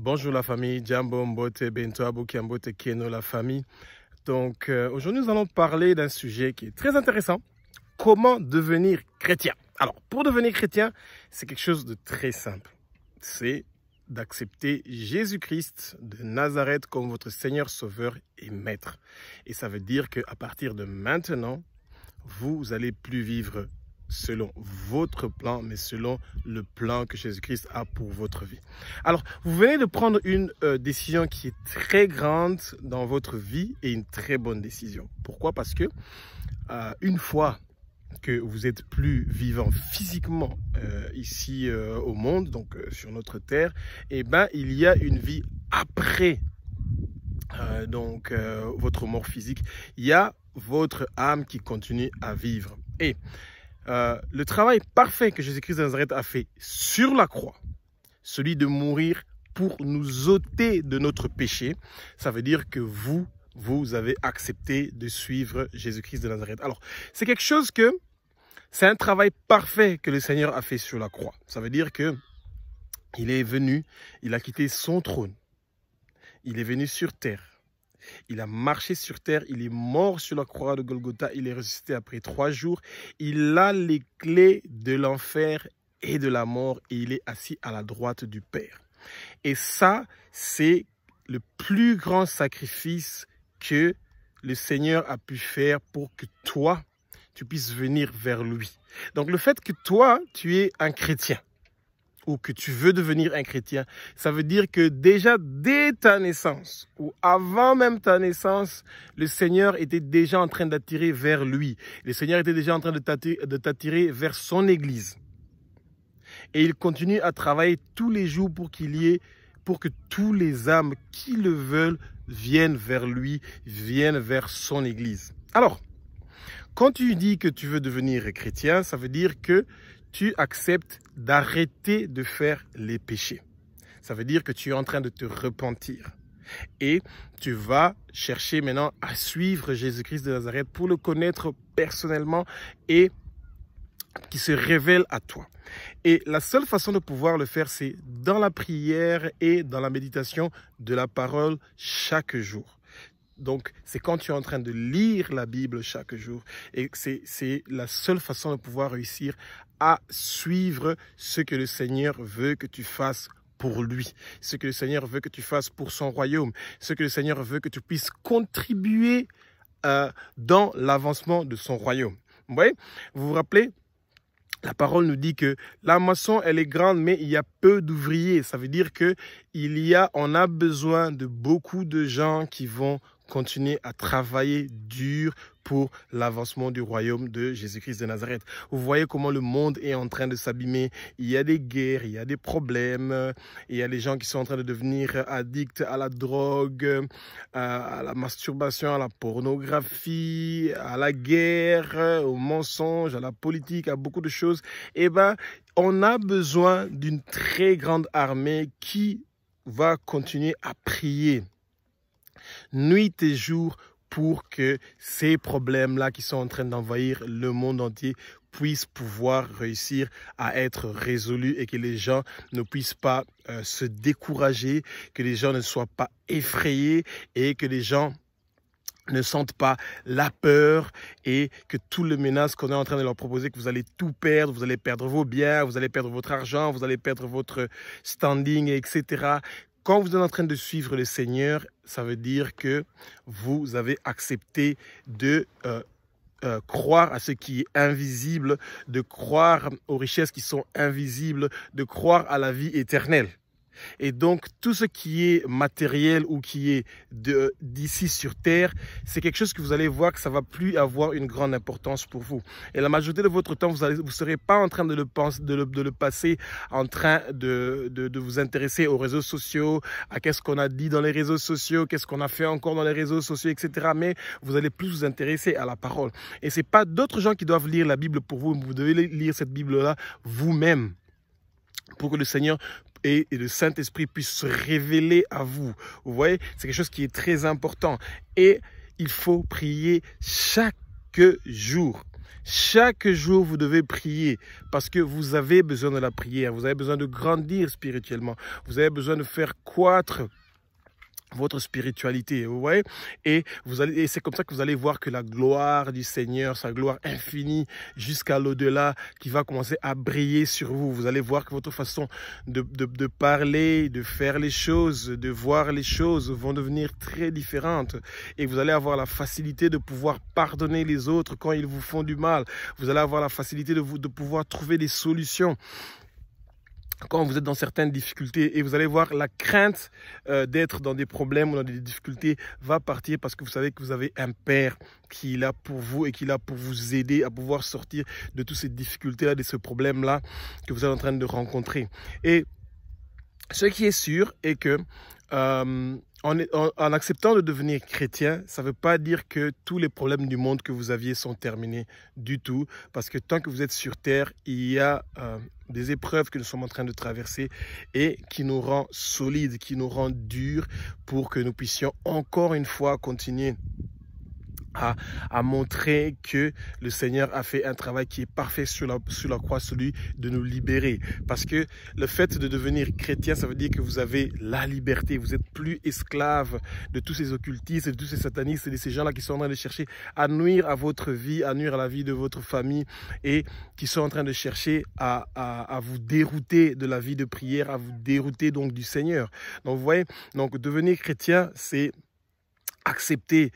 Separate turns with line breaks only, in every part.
Bonjour la famille, Jambo Mbote, Bento Abuki Mbote Keno la famille. Donc aujourd'hui nous allons parler d'un sujet qui est très intéressant. Comment devenir chrétien? Alors pour devenir chrétien, c'est quelque chose de très simple. C'est d'accepter Jésus-Christ de Nazareth comme votre Seigneur, Sauveur et Maître. Et ça veut dire qu'à partir de maintenant, vous allez plus vivre selon votre plan, mais selon le plan que Jésus-Christ a pour votre vie. Alors, vous venez de prendre une décision qui est très grande dans votre vie et une très bonne décision. Pourquoi? Parce que une fois que vous êtes plus vivant physiquement ici au monde, donc sur notre terre, eh ben, il y a une vie après votre mort physique. Il y a votre âme qui continue à vivre. Et le travail parfait que Jésus-Christ de Nazareth a fait sur la croix, celui de mourir pour nous ôter de notre péché, ça veut dire que vous avez accepté de suivre Jésus-Christ de Nazareth. Alors, c'est quelque chose c'est un travail parfait que le Seigneur a fait sur la croix. Ça veut dire que il est venu, il a quitté son trône, il est venu sur terre. Il a marché sur terre, il est mort sur la croix de Golgotha, il est ressuscité après 3 jours. Il a les clés de l'enfer et de la mort et il est assis à la droite du Père. Et ça, c'est le plus grand sacrifice que le Seigneur a pu faire pour que toi, tu puisses venir vers lui. Donc le fait que toi, tu es un chrétien, ou que tu veux devenir un chrétien, ça veut dire que déjà dès ta naissance, ou avant même ta naissance, le Seigneur était déjà en train d'attirer vers lui. Le Seigneur était déjà en train de t'attirer vers son Église. Et il continue à travailler tous les jours pour que tous les âmes qui le veulent viennent vers lui, viennent vers son Église. Alors, quand tu dis que tu veux devenir chrétien, ça veut dire que tu acceptes d'arrêter de faire les péchés. Ça veut dire que tu es en train de te repentir. Et tu vas chercher maintenant à suivre Jésus-Christ de Nazareth pour le connaître personnellement et qui se révèle à toi. Et la seule façon de pouvoir le faire, c'est dans la prière et dans la méditation de la parole chaque jour. Donc, c'est quand tu es en train de lire la Bible chaque jour. Et c'est la seule façon de pouvoir réussir à suivre ce que le Seigneur veut que tu fasses pour lui. Ce que le Seigneur veut que tu fasses pour son royaume. Ce que le Seigneur veut que tu puisses contribuer dans l'avancement de son royaume. Vous voyez? Vous vous rappelez? La parole nous dit que la moisson, elle est grande, mais il y a peu d'ouvriers. Ça veut dire on a besoin de beaucoup de gens qui vont continuer à travailler dur pour l'avancement du royaume de Jésus-Christ de Nazareth. Vous voyez comment le monde est en train de s'abîmer. Il y a des guerres, il y a des problèmes, il y a des gens qui sont en train de devenir addicts à la drogue, à la masturbation, à la pornographie, à la guerre, au mensonge, à la politique, à beaucoup de choses. Eh bien, on a besoin d'une très grande armée qui va continuer à prier nuit et jour pour que ces problèmes-là qui sont en train d'envahir le monde entier puissent pouvoir réussir à être résolus et que les gens ne puissent pas se décourager, que les gens ne soient pas effrayés et que les gens ne sentent pas la peur et que toutes les menaces qu'on est en train de leur proposer, que vous allez tout perdre, vous allez perdre vos biens, vous allez perdre votre argent, vous allez perdre votre standing, etc. Quand vous êtes en train de suivre le Seigneur, ça veut dire que vous avez accepté de croire à ce qui est invisible, de croire aux richesses qui sont invisibles, de croire à la vie éternelle. Et donc, tout ce qui est matériel ou qui est d'ici sur Terre, c'est quelque chose que vous allez voir que ça ne va plus avoir une grande importance pour vous. Et la majorité de votre temps, vous ne serez pas en train de le passer en train de vous intéresser aux réseaux sociaux, à qu'est-ce qu'on a dit dans les réseaux sociaux, qu'est-ce qu'on a fait encore dans les réseaux sociaux, etc. Mais vous allez plus vous intéresser à la parole. Et ce n'est pas d'autres gens qui doivent lire la Bible pour vous, vous devez lire cette Bible-là vous-même pour que le Seigneur et le Saint-Esprit puissent se révéler à vous. Vous voyez, c'est quelque chose qui est très important. Et il faut prier chaque jour. Chaque jour, vous devez prier parce que vous avez besoin de la prière. Vous avez besoin de grandir spirituellement. Vous avez besoin de faire croître votre spiritualité, vous voyez, et c'est comme ça que vous allez voir que la gloire du Seigneur, sa gloire infinie jusqu'à l'au-delà, qui va commencer à briller sur vous. Vous allez voir que votre façon de parler, de faire les choses, de voir les choses vont devenir très différentes, et vous allez avoir la facilité de pouvoir pardonner les autres quand ils vous font du mal. Vous allez avoir la facilité de pouvoir trouver des solutions quand vous êtes dans certaines difficultés, et vous allez voir la crainte d'être dans des problèmes ou dans des difficultés va partir parce que vous savez que vous avez un Père qui est là pour vous et qui est là pour vous aider à pouvoir sortir de toutes ces difficultés-là, de ce problème-là que vous êtes en train de rencontrer. Et ce qui est sûr est que en acceptant de devenir chrétien, ça ne veut pas dire que tous les problèmes du monde que vous aviez sont terminés du tout. Parce que tant que vous êtes sur terre, il y a des épreuves que nous sommes en train de traverser et qui nous rend solides, qui nous rend durs pour que nous puissions encore une fois continuer à montrer que le Seigneur a fait un travail qui est parfait sur la croix, celui de nous libérer. Parce que le fait de devenir chrétien, ça veut dire que vous avez la liberté. Vous n'êtes plus esclave de tous ces occultistes, de tous ces satanistes et de ces gens-là qui sont en train de chercher à nuire à votre vie, à nuire à la vie de votre famille et qui sont en train de chercher à vous dérouter de la vie de prière, à vous dérouter donc du Seigneur. Donc vous voyez, donc devenir chrétien, c'est accepter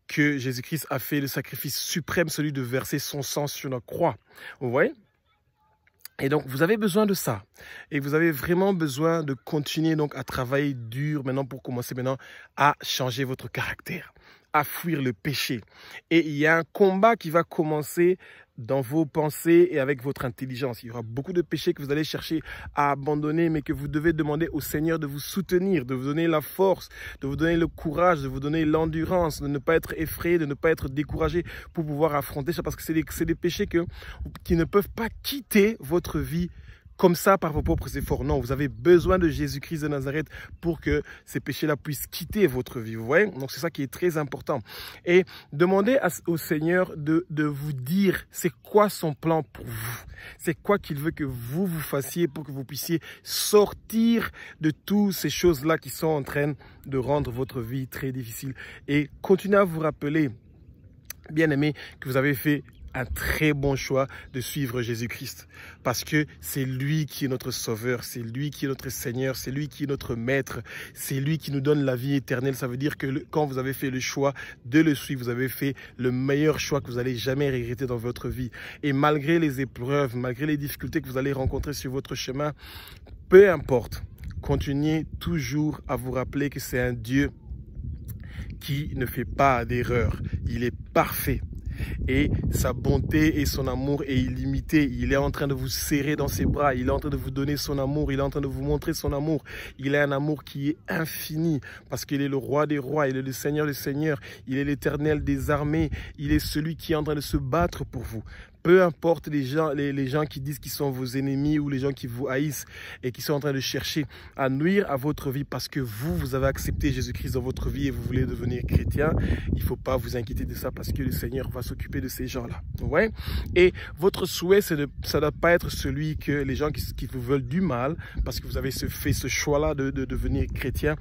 que Jésus-Christ a fait le sacrifice suprême, celui de verser son sang sur la croix. Vous voyez? Et donc, vous avez besoin de ça. Et vous avez vraiment besoin de continuer donc à travailler dur maintenant pour commencer maintenant à changer votre caractère, à fuir le péché. Et il y a un combat qui va commencer dans vos pensées et avec votre intelligence. Il y aura beaucoup de péchés que vous allez chercher à abandonner, mais que vous devez demander au Seigneur de vous soutenir, de vous donner la force, de vous donner le courage, de vous donner l'endurance, de ne pas être effrayé, de ne pas être découragé pour pouvoir affronter ça, parce que c'est des péchés qui ne peuvent pas quitter votre vie comme ça par vos propres efforts. Non, vous avez besoin de Jésus-Christ de Nazareth pour que ces péchés-là puissent quitter votre vie. Vous voyez? Donc c'est ça qui est très important. Et demandez au Seigneur de vous dire c'est quoi son plan pour vous. C'est quoi qu'il veut que vous fassiez pour que vous puissiez sortir de toutes ces choses-là qui sont en train de rendre votre vie très difficile. Et continuez à vous rappeler, bien aimé, que vous avez fait un très bon choix de suivre Jésus-Christ, parce que c'est lui qui est notre sauveur, c'est lui qui est notre Seigneur, c'est lui qui est notre maître, c'est lui qui nous donne la vie éternelle. Ça veut dire que quand vous avez fait le choix de le suivre, vous avez fait le meilleur choix que vous allez jamais regretter dans votre vie. Et malgré les épreuves, malgré les difficultés que vous allez rencontrer sur votre chemin, peu importe, continuez toujours à vous rappeler que c'est un Dieu qui ne fait pas d'erreur. Il est parfait. Et sa bonté et son amour est illimité. Il est en train de vous serrer dans ses bras. Il est en train de vous donner son amour. Il est en train de vous montrer son amour. Il a un amour qui est infini parce qu'il est le roi des rois. Il est le Seigneur des seigneurs. Il est l'Éternel des armées. Il est celui qui est en train de se battre pour vous. Peu importe les gens qui disent qu'ils sont vos ennemis ou les gens qui vous haïssent et qui sont en train de chercher à nuire à votre vie parce que vous avez accepté Jésus-Christ dans votre vie et vous voulez devenir chrétien, il ne faut pas vous inquiéter de ça parce que le Seigneur va s'occuper de ces gens-là. Ouais? Et votre souhait, ça ne doit pas être celui que les gens qui vous veulent du mal parce que vous avez fait ce choix-là de devenir chrétien,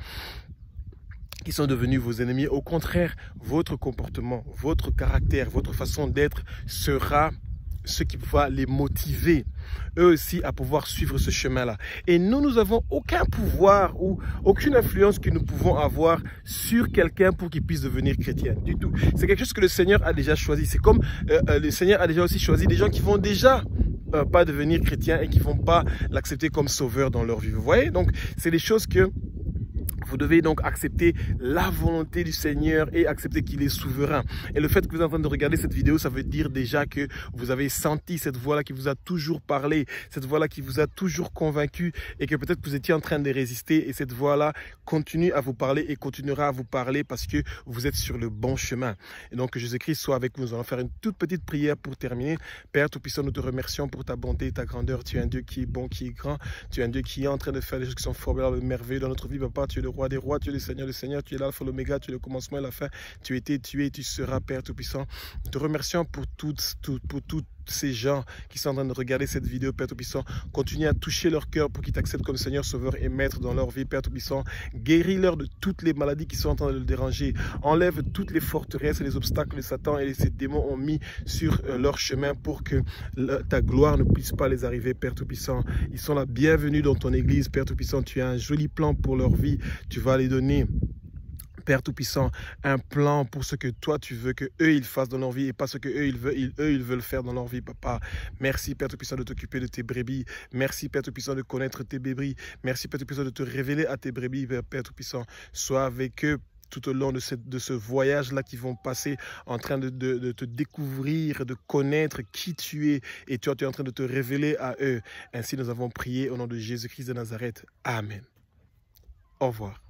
qui sont devenus vos ennemis. Au contraire, votre comportement, votre caractère, votre façon d'être sera ce qui va les motiver, eux aussi, à pouvoir suivre ce chemin-là. Et nous n'avons aucun pouvoir ou aucune influence que nous pouvons avoir sur quelqu'un pour qu'il puisse devenir chrétien, du tout. C'est quelque chose que le Seigneur a déjà choisi. C'est comme le Seigneur a déjà aussi choisi des gens qui vont déjà pas devenir chrétiens et qui vont pas l'accepter comme sauveur dans leur vie. Vous voyez? Donc, c'est des choses que vous devez donc accepter la volonté du Seigneur et accepter qu'il est souverain. Et le fait que vous êtes en train de regarder cette vidéo, ça veut dire déjà que vous avez senti cette voix-là qui vous a toujours parlé, cette voix-là qui vous a toujours convaincu et que peut-être vous étiez en train de résister et cette voix-là continue à vous parler et continuera à vous parler parce que vous êtes sur le bon chemin. Et donc que Jésus-Christ soit avec vous. Nous allons faire une toute petite prière pour terminer. Père Tout-Puissant, nous te remercions pour ta bonté et ta grandeur. Tu es un Dieu qui est bon, qui est grand. Tu es un Dieu qui est en train de faire des choses qui sont formidables, merveilleuses dans notre vie. Papa, tu es le roi roi des rois, tu es le Seigneur des seigneurs, tu es l'alpha, l'oméga, tu es le commencement et la fin. Tu étais, tu es, tu seras, Père Tout-Puissant. Nous te remercions pour toutes ces gens qui sont en train de regarder cette vidéo, Père Tout-Puissant. Continue à toucher leur cœur pour qu'ils t'acceptent comme Seigneur, Sauveur et Maître dans leur vie, Père Tout-Puissant. Guéris-leur de toutes les maladies qui sont en train de le déranger. Enlève toutes les forteresses et les obstacles que Satan et ses démons ont mis sur leur chemin pour que ta gloire ne puisse pas les arriver, Père Tout-Puissant. Ils sont la bienvenue dans ton église, Père Tout-Puissant. Tu as un joli plan pour leur vie. Tu vas les donner, Père Tout-Puissant, un plan pour ce que toi tu veux que eux ils fassent dans leur vie et pas ce que eux ils veulent faire dans leur vie, Papa. Merci, Père Tout-Puissant, de t'occuper de tes brebis. Merci, Père Tout-Puissant, de connaître tes brebis. Merci, Père Tout-Puissant, de te révéler à tes brebis, Père Tout-Puissant. Sois avec eux tout au long de ce voyage-là qu'ils vont passer en train de te découvrir, de connaître qui tu es. Et toi, tu es en train de te révéler à eux. Ainsi, nous avons prié au nom de Jésus-Christ de Nazareth. Amen. Au revoir.